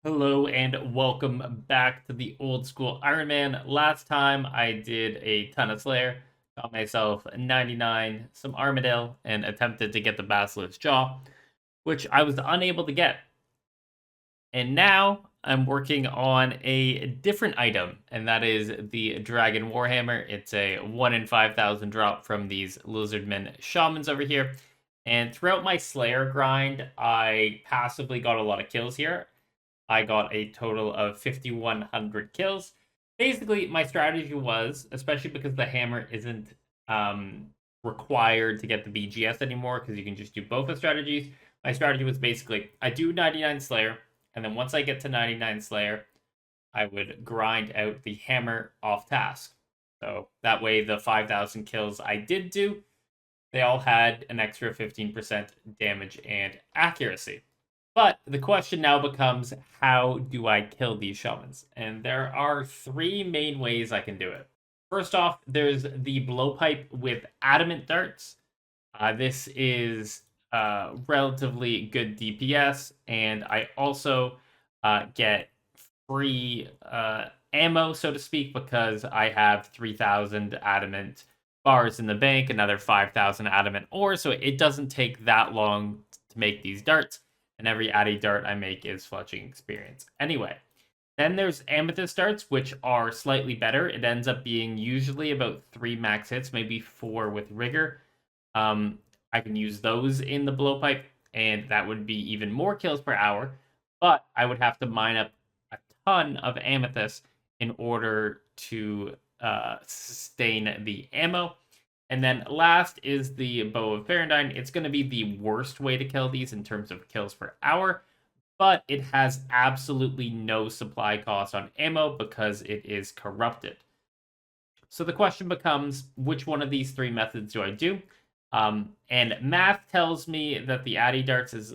Hello and welcome back to the old school Ironman. Last time I did a ton of Slayer, got myself 99, some Armadale, and attempted to get the Basilisk Jaw, which I was unable to get. And now I'm working on a different item, and that is the Dragon Warhammer. It's a 1 in 5,000 drop from these Lizardman Shamans over here. And throughout my Slayer grind, I passively got a lot of kills here. I got a total of 5,100 kills. Basically, my strategy was, especially because the hammer isn't required to get the BGS anymore, because you can just do both the strategies. My strategy was basically, I do 99 Slayer, and then once I get to 99 Slayer, I would grind out the hammer off task. So that way, the 5,000 kills I did do, they all had an extra 15% damage and accuracy. But the question now becomes, how do I kill these shamans? And there are three main ways I can do it. First off, there's the blowpipe with adamant darts. This is relatively good DPS, and I also get free ammo, so to speak, because I have 3,000 adamant bars in the bank, another 5,000 adamant ore, so it doesn't take that long to make these darts, and every addy dart I make is fletching experience. Anyway, then there's amethyst darts, which are slightly better. It ends up being usually about 3 max hits, maybe 4 with rigor. I can use those in the blowpipe, and that would be even more kills per hour, but I would have to mine up a ton of amethyst in order to sustain the ammo. And then last is the Bow of Faerdhinen. It's going to be the worst way to kill these in terms of kills per hour, but it has absolutely no supply cost on ammo because it is corrupted. So the question becomes, which one of these three methods do I do? And math tells me that the Addy Darts is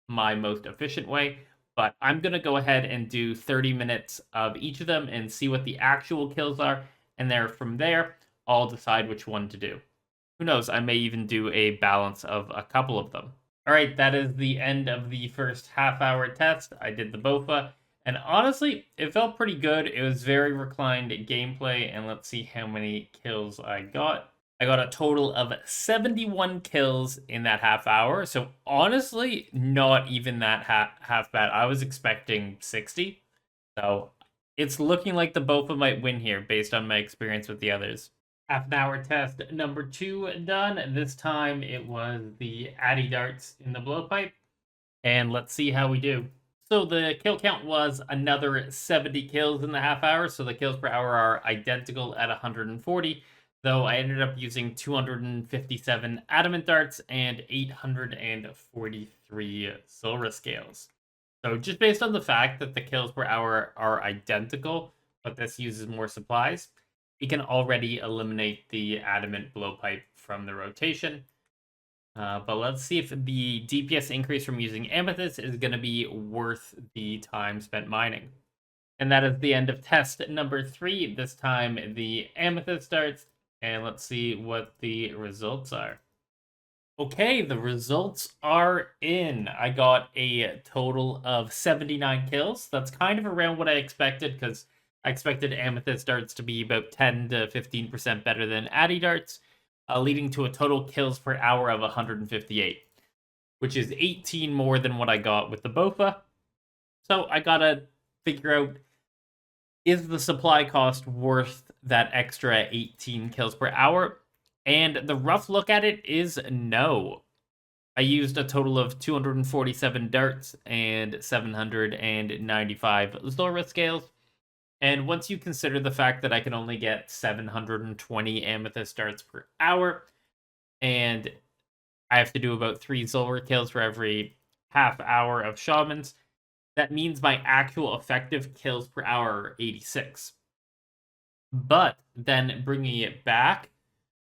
my most efficient way, but I'm going to go ahead and do 30 minutes of each of them and see what the actual kills are, and there from there, I'll decide which one to do. Who knows, I may even do a balance of a couple of them. All right, that is the end of the first half-hour test. I did the BOFA, and honestly, it felt pretty good. It was very reclined gameplay, and let's see how many kills I got. I got a total of 71 kills in that half hour, so honestly, not even that half bad. I was expecting 60, so it's looking like the BOFA might win here based on my experience with the others. Half an hour test number 2 done. This time it was the Addy Darts in the blowpipe. And let's see how we do. So the kill count was another 70 kills in the half hour. So the kills per hour are identical at 140. Though I ended up using 257 adamant darts and 843 silver scales. So just based on the fact that the kills per hour are identical, but this uses more supplies, we can already eliminate the adamant blowpipe from the rotation. But let's see if the DPS increase from using amethyst is going to be worth the time spent mining. And that is the end of test number 3. This time the amethyst starts, and let's see what the results are. Okay, the results are in. I got a total of 79 kills. That's kind of around what I expected, because I expected amethyst darts to be about 10 to 15% better than addy darts, leading to a total kills per hour of 158, which is 18 more than what I got with the BOFA. So I gotta figure out, is the supply cost worth that extra 18 kills per hour? And the rough look at it is no. I used a total of 247 darts and 795 Zora scales. And once you consider the fact that I can only get 720 amethyst darts per hour, and I have to do about 3 Zora kills for every half hour of shamans, that means my actual effective kills per hour are 86. But then bringing it back,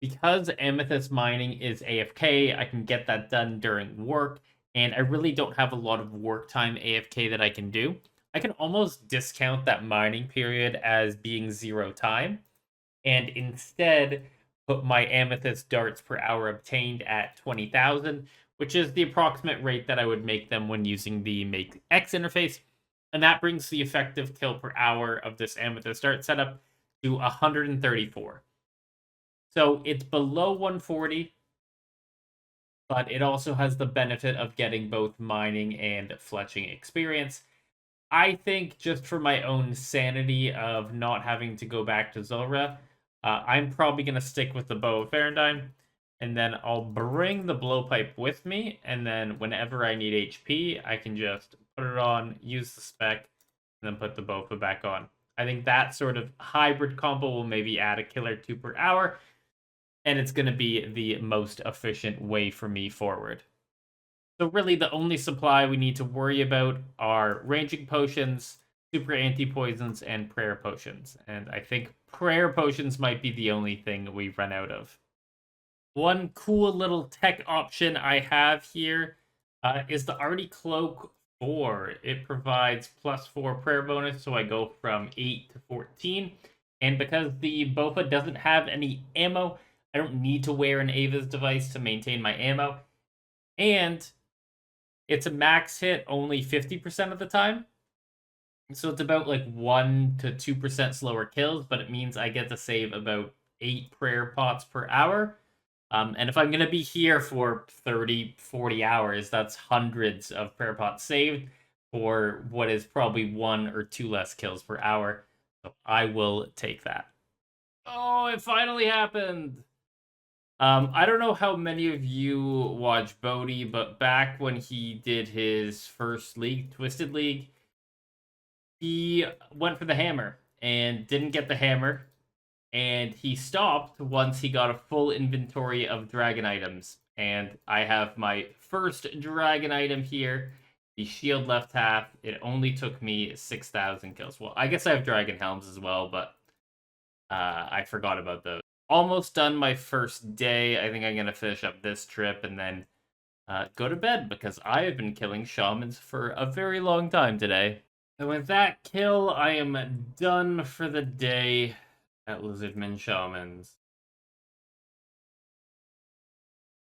because amethyst mining is AFK, I can get that done during work, and I really don't have a lot of work time AFK that I can do. I can almost discount that mining period as being 0 time, and instead put my amethyst darts per hour obtained at 20,000, which is the approximate rate that I would make them when using the Make X interface. And that brings the effective kill per hour of this amethyst start setup to 134. So it's below 140, but it also has the benefit of getting both mining and fletching experience. I think just for my own sanity of not having to go back to Zulrah, I'm probably going to stick with the Bow of Faerdhinen, and then I'll bring the Blowpipe with me, and then whenever I need HP, I can just put it on, use the spec, and then put the Bofa back on. I think that sort of hybrid combo will maybe add a kill or two per hour, and it's going to be the most efficient way for me forward. So really the only supply we need to worry about are ranging potions, super anti-poisons, and prayer potions. And I think prayer potions might be the only thing we run out of. One cool little tech option I have here is the Arty Cloak 4. It provides +4 prayer bonus, so I go from 8 to 14. And because the Bofa doesn't have any ammo, I don't need to wear an Ava's device to maintain my ammo. And it's a max hit only 50% of the time. So it's about like 1 to 2% slower kills, but it means I get to save about 8 prayer pots per hour. And if I'm going to be here for 30, 40 hours, that's hundreds of prayer pots saved for what is probably 1 or 2 less kills per hour. So I will take that. Oh, it finally happened! I don't know how many of you watch Bodhi, but back when he did his first league, Twisted League, he went for the hammer and didn't get the hammer, and he stopped once he got a full inventory of dragon items. And I have my first dragon item here, the shield left half. It only took me 6,000 kills. Well, I guess I have dragon helms as well, but I forgot about those. Almost done my first day. I think I'm going to finish up this trip and then go to bed because I have been killing shamans for a very long time today. And with that kill, I am done for the day at Lizardman Shamans.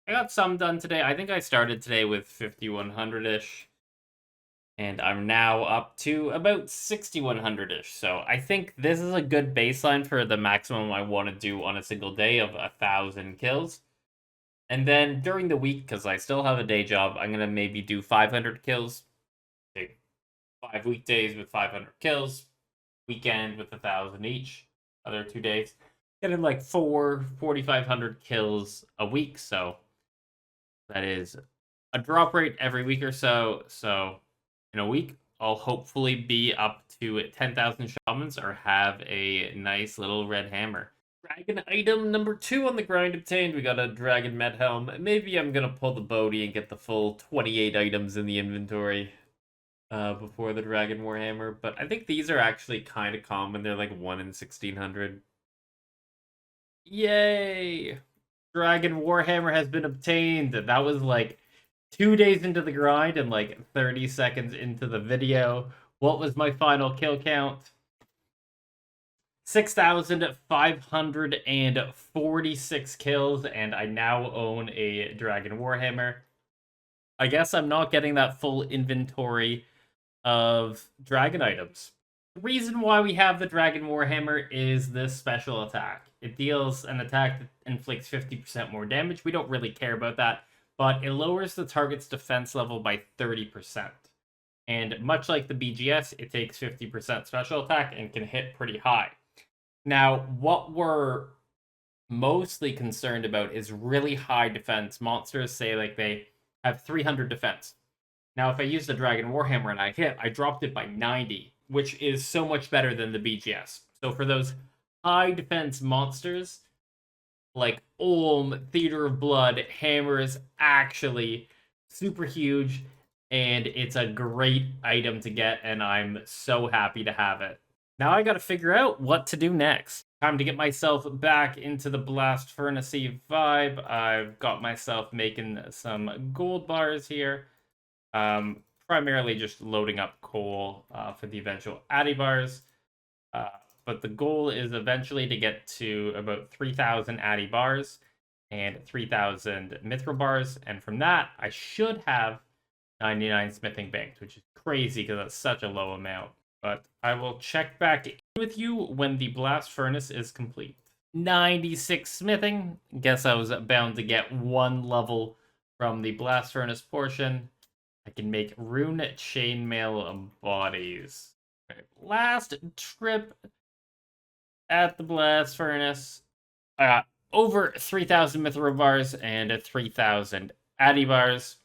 I got some done today. I think I started today with 5,100-ish. And I'm now up to about 6,100-ish. So I think this is a good baseline for the maximum I want to do on a single day of 1,000 kills. And then during the week, because I still have a day job, I'm going to maybe do 500 kills. Take 5 weekdays with 500 kills. Weekend with 1,000 each. Other 2 days. Getting like 4,500 kills a week. So that is a drop rate every week or so. So in a week, I'll hopefully be up to 10,000 shamans or have a nice little red hammer. Dragon item number 2 on the grind obtained. We got a dragon med helm. Maybe I'm going to pull the Bodhi and get the full 28 items in the inventory before the dragon warhammer. But I think these are actually kind of common. They're like 1 in 1,600. Yay! Dragon warhammer has been obtained. That was like 2 days into the grind and like 30 seconds into the video. What was my final kill count? 6,546 kills, and I now own a Dragon Warhammer. I guess I'm not getting that full inventory of dragon items. The reason why we have the Dragon Warhammer is this special attack. It deals an attack that inflicts 50% more damage. We don't really care about that, but it lowers the target's defense level by 30%. And much like the BGS, it takes 50% special attack and can hit pretty high. Now, what we're mostly concerned about is really high defense monsters. Say like they have 300 defense. Now, if I use the Dragon Warhammer and I hit, I dropped it by 90, which is so much better than the BGS. So for those high defense monsters, like Ulm, Theater of Blood, Hammer is actually super huge, and it's a great item to get, and I'm so happy to have it. Now I gotta figure out what to do next. Time to get myself back into the Blast Furnace-y vibe. I've got myself making some gold bars here. Primarily just loading up coal for the eventual Addy bars. But the goal is eventually to get to about 3,000 Addy bars and 3,000 Mithril bars. And from that, I should have 99 smithing banked, which is crazy because that's such a low amount. But I will check back in with you when the blast furnace is complete. 96 smithing. Guess I was bound to get one level from the blast furnace portion. I can make rune chainmail bodies. Okay, last trip at the blast furnace. I got over 3,000 mithril bars and 3,000 addy bars.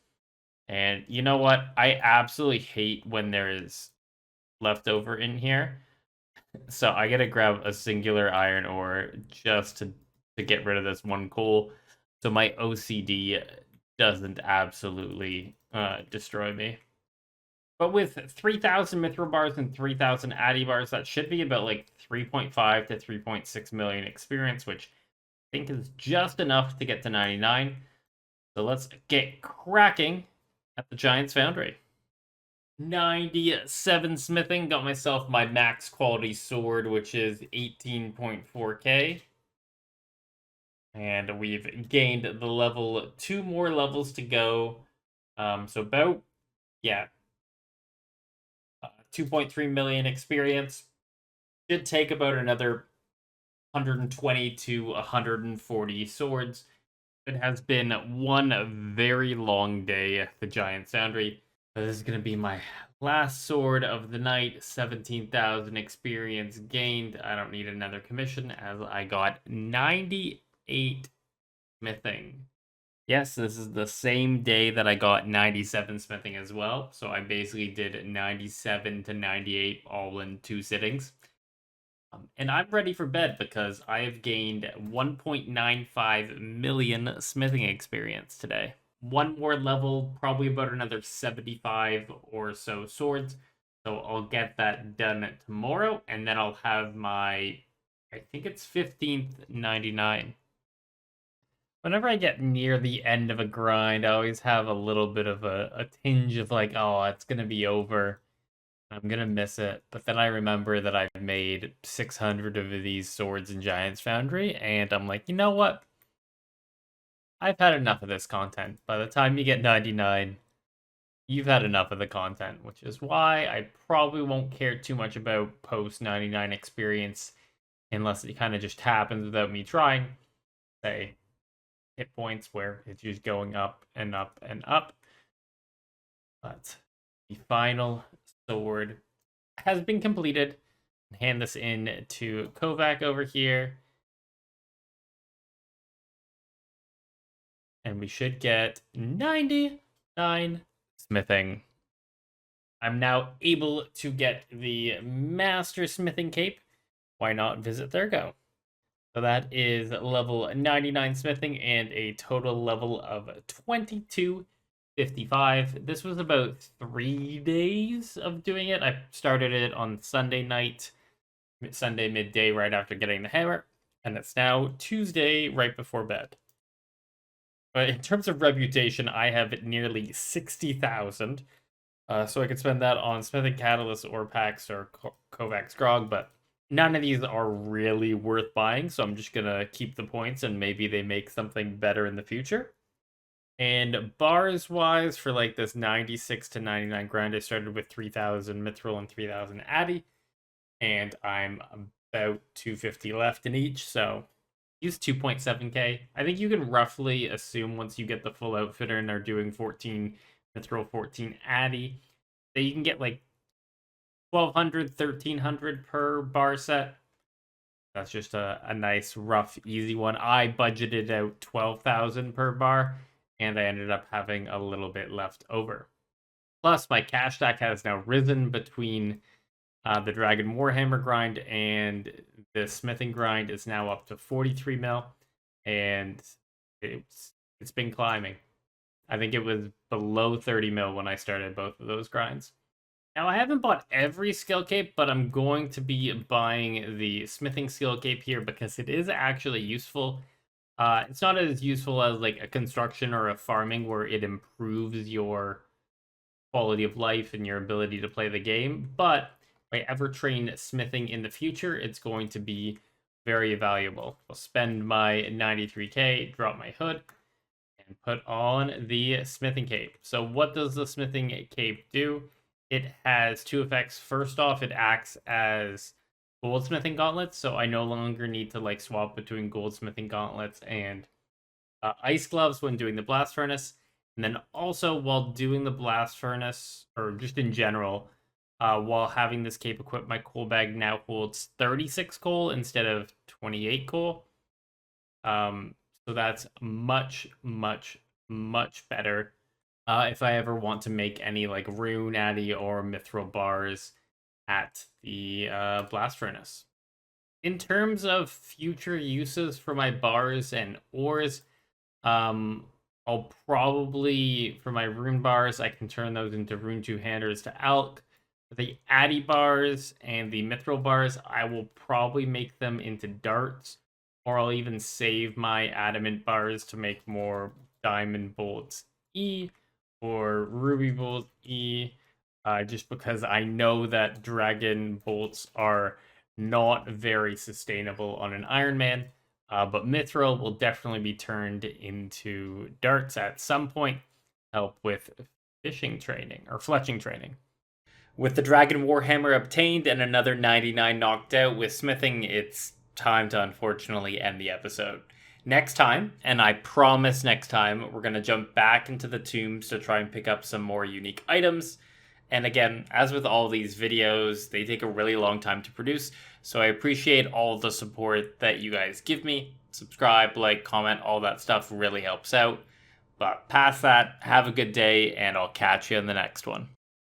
And you know what? I absolutely hate when there is leftover in here. So I gotta grab a singular iron ore just to get rid of this one coal. So my OCD doesn't absolutely destroy me. But with 3,000 mithril bars and 3,000 addy bars, that should be about like 3.5 to 3.6 million experience, which I think is just enough to get to 99. So let's get cracking at the Giant's Foundry. 97 smithing, got myself my max quality sword, which is 18.4k. And we've gained the level, 2 more levels to go. So about, yeah, 2.3 million experience. Should take about another 120 to 140 swords. It has been one very long day at the Giant Foundry. This is going to be my last sword of the night. 17,000 experience gained. I don't need another commission as I got 98 smithing. Yes, this is the same day that I got 97 smithing as well. So I basically did 97 to 98 all in 2 sittings. And I'm ready for bed because I have gained 1.95 million smithing experience today. One more level, probably about another 75 or so swords. So I'll get that done tomorrow, and then I'll have my, I think it's 15th 99. Whenever I get near the end of a grind, I always have a little bit of a tinge of like, oh, it's going to be over. I'm gonna miss it, but then I remember that I've made 600 of these swords in Giant's Foundry, and I'm like, you know what? I've had enough of this content. By the time you get 99, you've had enough of the content, which is why I probably won't care too much about post 99 experience unless it kind of just happens without me trying. Say, hit points where it's just going up and up and up. But the final sword has been completed. Hand this in to Kovac over here. And we should get 99 smithing. I'm now able to get the Master Smithing Cape. Why not visit their go? So that is level 99 smithing and a total level of 2255. This was about 3 days of doing it. I started it on Sunday night, Sunday midday, right after getting the hammer, and it's now Tuesday right before bed. But in terms of reputation, I have nearly 60,000. So I could spend that on smithing catalyst or packs or Kovac's grog, but none of these are really worth buying, so I'm just gonna keep the points and maybe they make something better in the future. And bars wise, for like this 96 to 99 grind, I started with 3,000 mithril and 3,000 addy, and I'm about 250 left in each, so use 2.7k. I think you can roughly assume once you get the full outfitter and are doing 14 mithril, 14 addy, that you can get like 1,200, 1,300 per bar set. That's just a nice, rough, easy one. I budgeted out 12,000 per bar, and I ended up having a little bit left over. Plus, my cash stack has now risen between the Dragon Warhammer grind and the smithing grind is now up to 43 mil, and it's been climbing. I think it was below 30 mil when I started both of those grinds. Now, I haven't bought every skill cape, but I'm going to be buying the smithing skill cape here because it is actually useful. It's not as useful as like a construction or a farming where it improves your quality of life and your ability to play the game, but if I ever train smithing in the future, it's going to be very valuable. I'll spend my 93k, drop my hood, and put on the smithing cape. So what does the smithing cape do? It has two effects. First off, it acts as goldsmithing gauntlets, so I no longer need to like swap between goldsmithing gauntlets and ice gloves when doing the blast furnace. And then also while doing the blast furnace, or just in general, while having this cape equipped, my coal bag now holds 36 coal instead of 28 coal. So that's much, much, much better. If I ever want to make any like rune addy or mithril bars at the blast furnace. In terms of future uses for my bars and ores, I'll probably, for my rune bars, I can turn those into rune two-handers to alk. The addy bars and the mithril bars, I will probably make them into darts, or I'll even save my adamant bars to make more diamond bolts E or ruby bolts E, just because I know that dragon bolts are not very sustainable on an Ironman. But mithril will definitely be turned into darts at some point, help with fishing training or fletching training. With the Dragon Warhammer obtained and another 99 knocked out with smithing, it's time to unfortunately end the episode. Next time, and I promise next time, we're going to jump back into the tombs to try and pick up some more unique items. And again, as with all these videos, they take a really long time to produce, so I appreciate all the support that you guys give me. Subscribe, like, comment, all that stuff really helps out. But past that, have a good day, and I'll catch you in the next one.